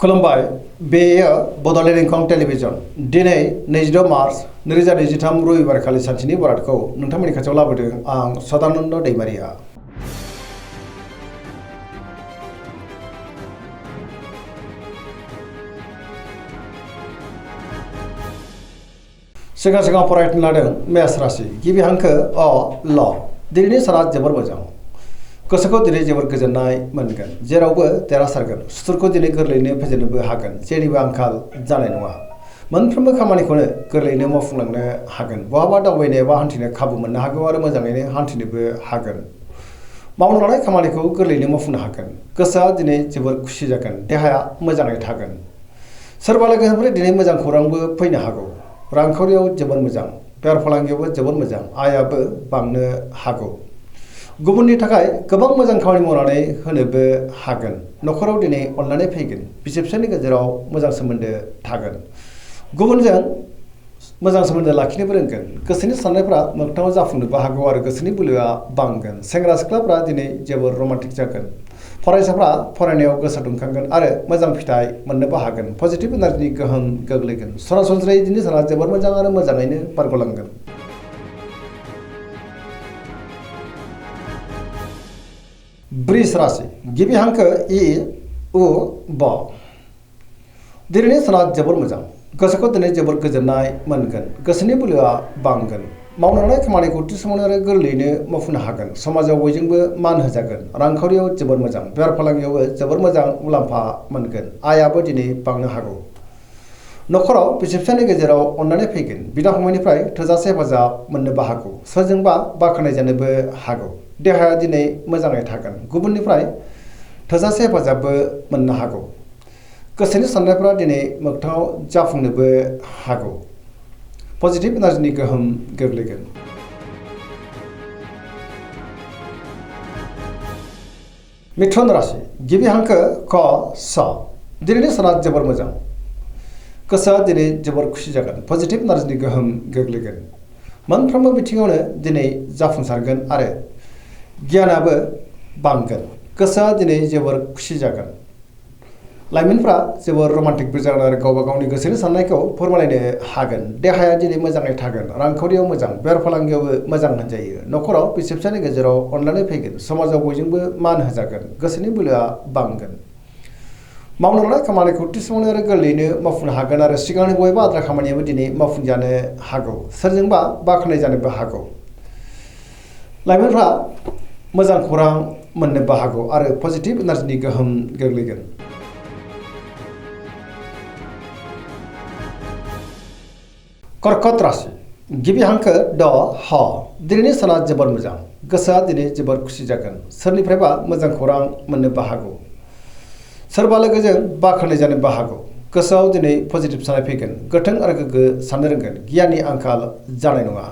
खुलुमबाय बेयो बड'लेण्ड इंखं टेलिभिजन दिनै 26 मार्च 2023 रबिबार खालि सानसेनि बरादखौ नोंथांमोननि खाथियाव लाबोदों आं सदानन्द दैमारिया। सिगां फरायनो लादों मेष राशि गिबि हांखो अ ल दिनैनि साना जोबोर मोजां गोसोखौ दिनै जोबोर गोजोननाय मोनगोन जेरावबो देरहासारगोन सुथुरखौ दिनै गोरलैयैनो फेजेननोबो हागोन जेनिबो आंखाल जानाय नङा मोनफ्रोमबो खामानिखौनो गोरलैयैनो मावफुंलांनो हागोन बहाबा दावबायनो एबा हान्थिनो खाबु मोननो हागौ आरो मोजाङैनो हान्थिनोबो हागोन मावनो लानाय खामानिखौ गोरलैयैनो मावफुंनो हागोन गोसोआ दिनै जोबोर खुसि जागोन देहाया मोजाङै थागोन सोरबा लोगोनिफ्राय दिनै मोजां खौरांबो फैनो हागौ रांखावरियाव जोबोर मोजां बेफार फालांगियावबो जोबोर मोजां आयाबो बांनो हागौ गुबुननि थाखाय गोबां मोजां खामानि मावनानै होनोबो हागोन नखराव दिनै अननानै फैगोन बिसि फिसायनि गेजेराव मोजां सोमोन्दो थागोन गुबुनजों मोजां सोमोन्दो लाखिनोबो रोंगोन गोसोनि साननायफ्रा मोगथाङाव जाफुंनोबो हागौ आरो गोसोनि बोलोआ बांगोन सेंग्रा सिख्लाफ्रा दिनै जोबोर रमान्टिक जागोन फरायसाफ्रा फरायनायाव गोसो दुंखांगोन आरो मोजां फिथाइ मोननोबो हागोन पजिटिभ एनार्जिनि गोहोम गोग्लैगोन सरासनस्रायै दिनै साना जोबोर मोजां आरो मोजाङैनो बारग'लांगोन। वृष राशि गिबि हांखो इ उ ब दिनैनि साना जोबोर मोजां गोसोखौ दिनै जोबोर गोजोननाय मोनगोन गोसोनि बोलोआ बांगोन मावनो लानाय खामानिखौ थि समावनो आरो गोरलैयैनो मावफुंनो हागोन समाजाव बयजोंबो मान होजागोन रांखावरियाव जोबोर मोजां बेफार फालांगियावबो जोबोर मोजां मुलाम्फा मोनगोन आयाबो दिनै बांनो हागौ नखराव बिसि फिसायनि गेजेराव अननानै फैगोन बिदा फंबायनिफ्राय थोजासे हेफाजाब मोननोबो हागौ सोरजोंबा बाख्नाय जानोबो हागौ देहाया दिनै मोजाङै थागोन गुबुननिफ्राय थोजासे हेफाजाबबो मोननो हागौ गोसोनि साननायफ्रा दिनै मोगथाङाव जाफुंनोबो हागौ पजिटिभ एनार्जिनि गोहोम गोग्लैगोन। मिथुन राशि गिबि हांखो क स दिनैनि साना जोबोर मोजां गोसोआ दिनै जोबोर खुसि जागोन पजिटिभ एनार्जिनि गोहोम गोग्लैगोन मोनफ्रोमबो बिथिङावनो दिनै जाफुंसारगोन आरो गियानाबो बांगोन गोसोआ दिनै जोबोर खुसि जागोन लाइमोनफ्रा जोबोर रमान्टिकबो जागोन आरो गावबा गावनि गोसोनि साननायखौ फोरमायलायनो हागोन देहाया दिनै मोजाङै थागोन रांखावरियाव मोजां बेफार फालांगियावबो मोजां होनजायो नखराव बिसि फिसायनि गेजेराव अननानै फैगोन समाजाव बयजोंबो मान होजागोन गोसोनि बोलोआ बांगोन मावनो लानाय खामानिखौ थि समावनो आरो गोरलैयैनो मावफुंनो हागोन आरो सिगांनि बबेबा आद्रा खामानियाबो दिनै मावफुंजानो हागौ सोरजोंबा बाख्नाय जानोबो हागौ लाइमोनफ्रा मोजां खौरां मोननोबो हागौ आरो पजिटिभ एनार्जिनि गोहोम गोग्लैगोन। कर्कट राशि गिबि हांखो ड ह दिनैनि साना जोबोर मोजां गोसोआ दिनै जोबोर खुसि जागोन सोरनिफ्रायबा मोजां खौरां मोननोबो हागौ सोरबा लोगोजों बाख्नाय जानोबो हागौ गोसोआव दिनै पजिटिभ साननाय फैगोन गोथों आरो गोग्गो साननो रोंगोन गियाननि आंखाल जानाय नङा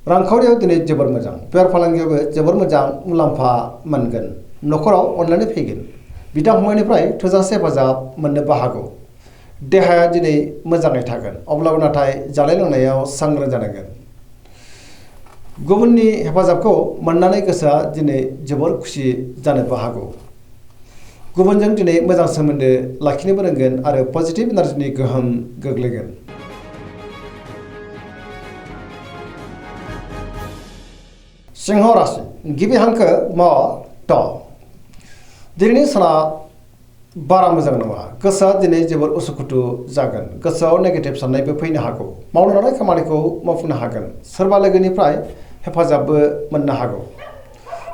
रांखावरियाव दिनै जोबोर मोजां बेफार फालांगियावबो जोबोर मोजां मुलाम्फा मोनगोन नखराव अननानै फैगोन बिदा फंबायनिफ्राय थोजासे हेफाजाब मोननोबो हागौ देहाया दिनै मोजाङै थागोन अब्लाबो नाथाय जानाय लोंनायाव सांग्रां जानांगोन गुबुननि हेफाजाबखौ मोननानै गोसोआ दिनै जोबोर खुसि जानोबो हागौ गुबुनजों दिनै मोजां सोमोन्दो लाखिनोबो रोंगोन आरो पजिटिभ एनार्जिनि गोहोम गोग्लैगोन। सिंह राशि गिबि हांखो म ट दिनैनि साना बारा मोजां नङा गोसोआ दिनै जोबोर उसुखुथु जागोन गोसोआव नेगेटिभ साननायबो फैनो हागौ मावनो लानाय खामानिखौ मावफुंनो हागोन सोरबा लोगोनिफ्राय हेफाजाबबो मोननो हागौ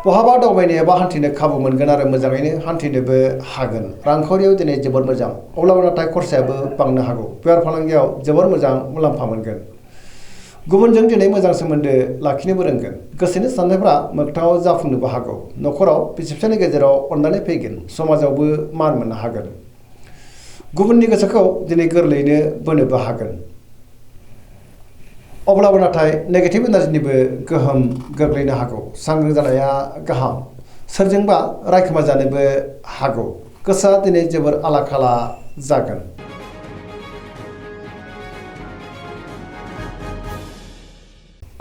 बहाबा दावबायनो एबा हान्थिनो खाबु मोनगोन आरो मोजाङैनो हान्थिनोबो हागोन रांखावरियाव दिनै जोबोर मोजां अब्लाबो नाथाय खरसायाबो बांनो हागौ बेफार फालांगियाव जोबोर मोजां मुलाम्फा मोनगोन गुबुनजों दिनै मोजां सोमोन्दो लाखिनोबो रोंगोन गोसोनि साननायफ्रा मोगथाङाव जाफुंनोबो हागौ नखराव बिसि फिसायनि गेजेराव अननानै फैगोन समाजावबो मान मोननो हागोन गुबुननि गोसोखौ दिनै गोरलैयैनो बोनोबो हागोन अब्लाबो नाथाय नेगेटिभ एनार्जिनिबो गोहोम गोग्लैनो हागौ सांग्रां जानाया गाहाम सोरजोंबा रायखोमा जानोबो हागौ गोसोआ दिनै जोबोर आला खाला जागोन।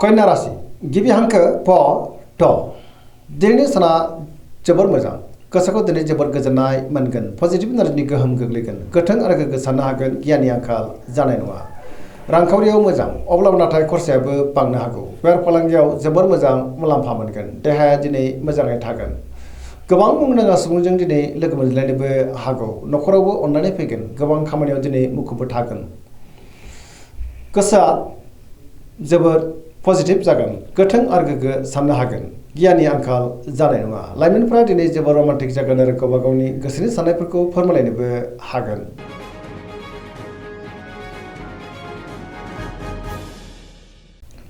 कन्या राशि गिबि हांखो प ट दिनैनि साना जोबोर मोजां गोसोखौ दिनै जोबोर गोजोननाय मोनगोन पजिटिभ एनार्जिनि गोहोम गोग्लैगोन गोथों आरो गोग्गो साननो हागोन गियाननि आंखाल जानाय नङा रांखावरियाव मोजां अब्लाबो नाथाय खरसायाबो बांनो हागौ बेफार फालांगियाव जोबोर मोजां मुलाम्फा मोनगोन देहाया दिनै मोजाङै थागोन गोबां मुंदांखा सुबुंजों दिनै लोगो मोनज्लायनोबो हागौ न'खरावबो अननानै फैगोन गोबां खामानियाव दिनै मुखुबबो थागोन गोसोआ जोबोर पजिटिभ जागोन गोथों आरो गोग्गो साननो हागोन गियाननि आंखाल जानाय नङा लाइमोनफोरा दिनै जोबोर रमान्टिक जागोन आरो गावबा गावनि गोसोनि साननायफोरखौ फोरमायलायनोबो हागोन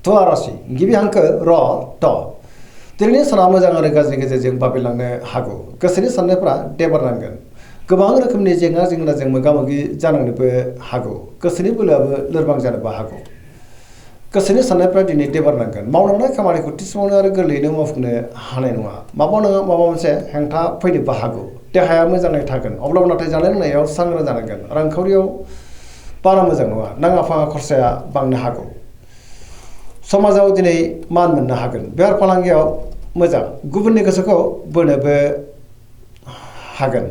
तुला राशि गिबि हांखो र ट दिनैनि साना मोजां आरो गाज्रि गेजेरजों बाबेलांनो हागौ गोसोनि साननायफोरा देबारनांगोन गोबां रोखोमनि जेंना जेंनाजों मोगा मोगि जानांनोबो हागौ गोसोनि बोलोआबो लोरबां जानोबो हागौ गोसोनि साननायफ्रा दिनै देबारनांगोन मावनांनाय खामानिखौ थि समावनो आरो गोरलैयैनो मावफुंनो हानाय नङा माबा नङा माबा मोनसे हेंथा फैनोबो हागौ देहाया मोजाङै थागोन अब्लाबो नाथाय जानाय लोंनायाव सांग्रां जानांगोन रांखावरियाव बारा मोजां नङा नाङा फाङा खरसाया बांनो हागौ समाजाव दिनै मान मोननो हागोन बेफार फालांगियाव मोजां गुबुननि गोसोखौ बोनोबो हागोन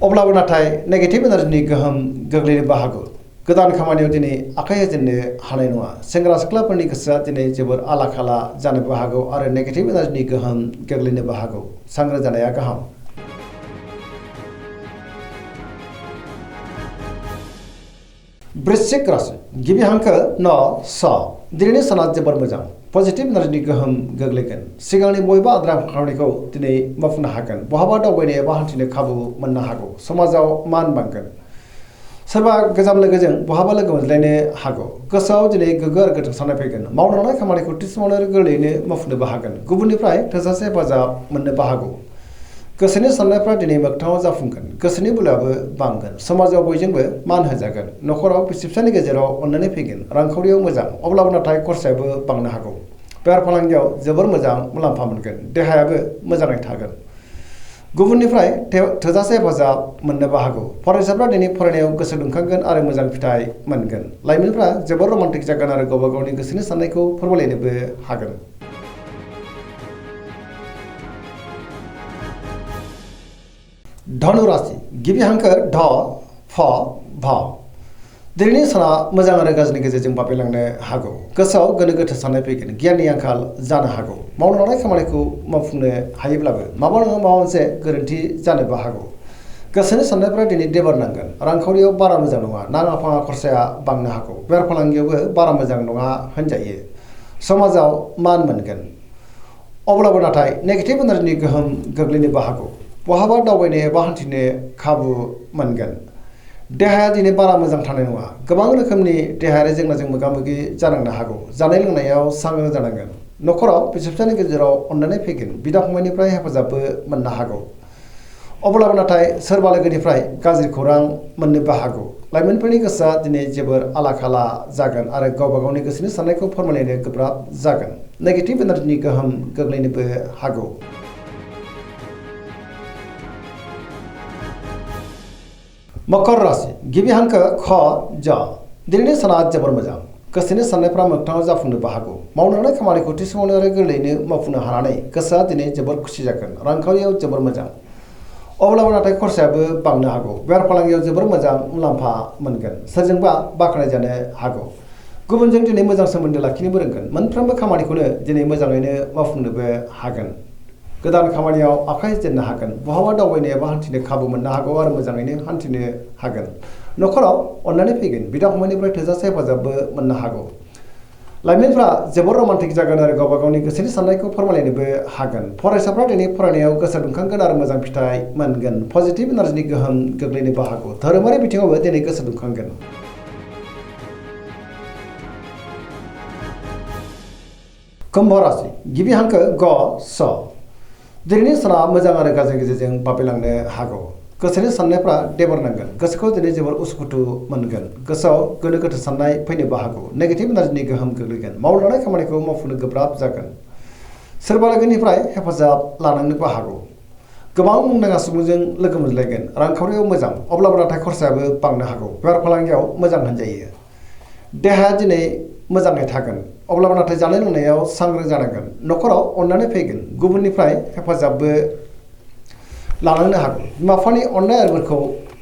अब्लाबो नाथाय नेगेटिभ एनार्जिनि गोहोम गोग्लैनोबो हागौ गोदान खामानियाव दिनै आखाइ होजेननो हानाय नङा सेंग्रा सिख्लाफोरनि गोसोआ दिनै जोबोर आला खाला जानोबो हागौ आरो नेगेटिभ एनार्जिनि गोहोम गोग्लैनोबो हागौ सांग्रां जानाया गाहाम वृश्चिक राशि गिबि हांखो न स दिनैनि साना जोबोर मोजां पजिटिभ एनार्जिनि गोहोम गोग्लैगोन सिगांनि बबेबा आद्रा खामानिखौ दिनै मावफुंनो हागोन बहाबा दावबायनो एबा हान्थिनो खाबु मोननो हागौ समाजाव मान बांगोन सोरबा गोजाम लोगोजों बहाबा लोगो मोनज्लायनो हागौ गोसोआव दिनै गोग्गो आरो गोथों साननाय फैगोन मावलांनाय खामानिखौ थि समावनो आरो गोरलैयैनो मावफुंनोबो हागोन गुबुननिफ्राय थोजासे हेफाजाब मोननोबो हागौ गोसोनि साननायफ्रा दिनै मोगथाङाव जाफुंगोन गोसोनि बोलोआबो बांगोन समाजाव बयजोंबो मान होजागोन न'खराव बिसि फिसायनि गेजेराव अननानै फैगोन रांखावरियाव मोजां अब्लाबो नाथाय खरसायाबो बांनो हागौ बेफार फालांगियाव जोबोर मोजां मुलाम्फा मोनगोन देहायाबो मोजाङै थागोन गुबुननिफ्राय थोजासे हेफाजाब मोननोबो हागौ फरायसाफ्रा दिनै फरायनायाव गोसो दुंखांगोन आरो मोजां फिथाइ मोनगोन लाइमोनफ्रा जोबोर रमान्टिक जागोन आरो गावबा गावनि गोसोनि साननायखौ फोरमायलायनोबो हागोन धनु राशि गिबि हांखो ढ फ भ दिनैनि साना मोजां आरो गाज्रिनि गेजेरजों बाबेलांनो हागौ गोसोआव गोनो गोथो साननाय फैगोन गियाननि आंखाल जानो हागौ मावनो लानाय खामानिखौ मावफुंनो हायोब्लाबो माबा नङा माबा मोनसे गोरोन्थि जानोबो हागौ गोसोनि साननायफ्रा दिनै देबारनांगोन रांखावरियाव बारा मोजां नङा नाङा फाङा खरसाया बांनो हागौ बेफार फालांगियावबो बारा मोजां नङा होनजायो समाजाव मान मोनगोन अब्लाबो नाथाय नेगेटिभ एनार्जिनि गोहोम गोग्लैनोबो हागौ बहाबा दावबायनो एबा हान्थिनो खाबु मोनगोन देहाया दिनै बारा मोजां थानाय नङा गोबां रोखोमनि देहायारि जेंनाजों मोगा मोगि जानांनो हागौ जानाय लोंनायाव सांग्रां जानांगोन न'खराव बिसि फिसायनि गेजेराव अननानै फैगोन बिदा फंबायनिफ्राय हेफाजाबबो मोननो हागौ अब्लाबो नाथाय सोरबा लोगोनिफ्राय गाज्रि खौरां मोननोबो हागौ लाइमोनफोरनि गोसोआ दिनै जोबोर आला खाला जागोन आरो गावबा गावनि गोसोनि साननायखौ फोरमायलायनो गोब्राब जागोन नेगेटिभ एनार्जिनि गोहोम गोग्लैनोबो हागौ मकर राशि गिबि हांखो ख ज दिनैनि साना जोबोर मोजां गोसोनि साननायफ्रा मोगथाङाव जाफुंनोबो हागौ मावनो लानाय खामानिखौ थि समावनो आरो गोरलैयैनो मावफुंनो हानानै गोसोआ दिनै जोबोर खुसि जागोन रांखावरियाव जोबोर मोजां अब्लाबो नाथाय खरसायाबो बांनो हागौ बेफार फालांगियाव जोबोर मोजां मुलाम्फा मोनगोन सोरजोंबा बाख्नाय जानो हागौ गुबुनजों दिनै मोजां सोमोन्दो लाखिनोबो रोंगोन मोनफ्रोमबो खामानिखौनो दिनै मोजाङैनो मावफुंनोबो हागोन गोदान खामानियाव आखाइ होजेननो हागोन बहाबा दावबायनो एबा हान्थिनो खाबु मोननो हागौ आरो मोजाङैनो हान्थिनो हागोन न'खराव अननानै फैगोन बिदा फंबायनिफ्राय थोजासे हेफाजाबबो मोननो हागौ लाइमोनफ्रा जोबोर रमान्टिक जागोन आरो गावबा गावनि गोसोनि साननायखौ फोरमायलायनोबो हागोन फरायसाफ्रा दिनै फरायनायाव गोसो दुंखांगोन आरो मोजां फिथाइ मोनगोन पजिटिभ एनार्जिनि गोहोम गोग्लैनोबो हागौ धोरोमारि बिथिङावबो दिनै गोसो दुंखांगोन कुम्भ राशि गिबि हांखो ग स दिनैनि साना मोजां आरो गाज्रि गेजेरजों बाबेलांनो हागौ गोसोनि साननायफ्रा देबारनांगोन गोसोखौ दिनै जोबोर उसुखुथु मोनगोन गोसोआव गोनो गोथो साननाय फैनोबो हागौ नेगेटिभ एनार्जिनि गोहोम गोग्लैगोन मावनो लानाय खामानिखौ मावफुंनो गोब्राब जागोन सोरबा लोगोनिफ्राय हेफाजाब लानांनोबो हागौ गोबां मुंदांखा सुबुंजों लोगो मोनज्लायगोन रांखावरियाव मोजां अब्लाबो नाथाय खरसायाबो बांनो हागौ बेफार फालांगियाव मोजां होनजायो देहाया दिनै मोजाङै थागोन अब्लाबो नाथाय जानाय लोंनायाव सांग्रां जानांगोन न'खराव अननानै फैगोन गुबुननिफ्राय हेफाजाबबो लालांनो हागोन। बिमा बिफानि अननाय आरो बोरखौ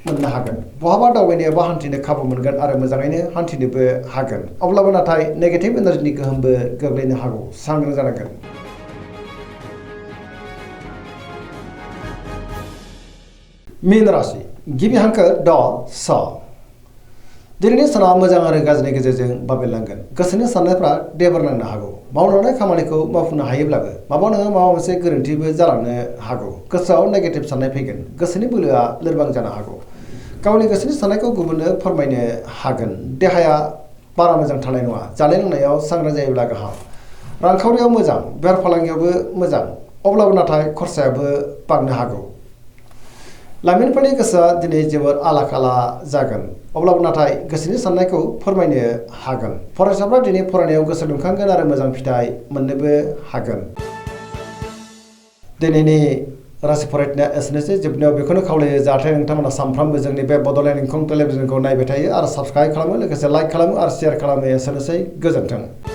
मोननो हागोन। बहाबा दावबायनो बा हान्थिनो खाबु मोनगोन आरो मोजाङैनो हान्थिनोबो हागोन। अब्लाबो नाथाय नेगेटिभ एनार्जिनि गोहोमबो गोग्लैनो हागौ। सांग्रां जानांगोन। मीन राशि गिबि हांखो ड स। दिनैनि साना मोजां आरो गाज्रिनि गेजेरजों बाबेरलांगोन। गोसोनि साननायफ्रा देबार नांनो हागौ। मावलांनाय खामानिखौ मावफुंनो हायोब्लाबो माबा नङा माबा मोनसे गोरोन्थिबो जालांनो हागौ। गोसोआव नेगेटिभ साननाय फैगोन। गोसोनि बोलोआ लोरबां जानो हागौ। गावनि गोसोनि साननायखौ गुबुननो फोरमायनो हागोन। देहाया बारा मोजां थानाय नङा। जानाय लोंनायाव सांग्रां जायोब्ला गाहाम। रांखावरियाव मोजां, बेफार फालांगियावबो मोजां, अब्लाबो नाथाय खरसायाबो बांनो हागौ। लाइमोनफोरनि गोसोआ दिनै जोबोर आला खाला जागोन। अब्लाबो नाथाय गोसोनि साननायखौ फोरमायनो हागोन। फरायसाफ्रा दिनै फरायनायाव गोसो दुंखांगोन आरो मोजां फिथाइ मोननोबो हागोन। दिनैनि राशि फरायनाया एसेनोसै। जोबनायाव बेखौनो खावलायो जाहाथे नोंथांमोना सानफ्रामबो जोंनि बे बड'लेण्ड इंखं टेलिभिजनखौ नायबाय थायो आरो साबस्क्राइब खालामो, लोगोसे लाइक खालामो आरो शेयार खालामो। एसेनोसै, गोजोन्थों।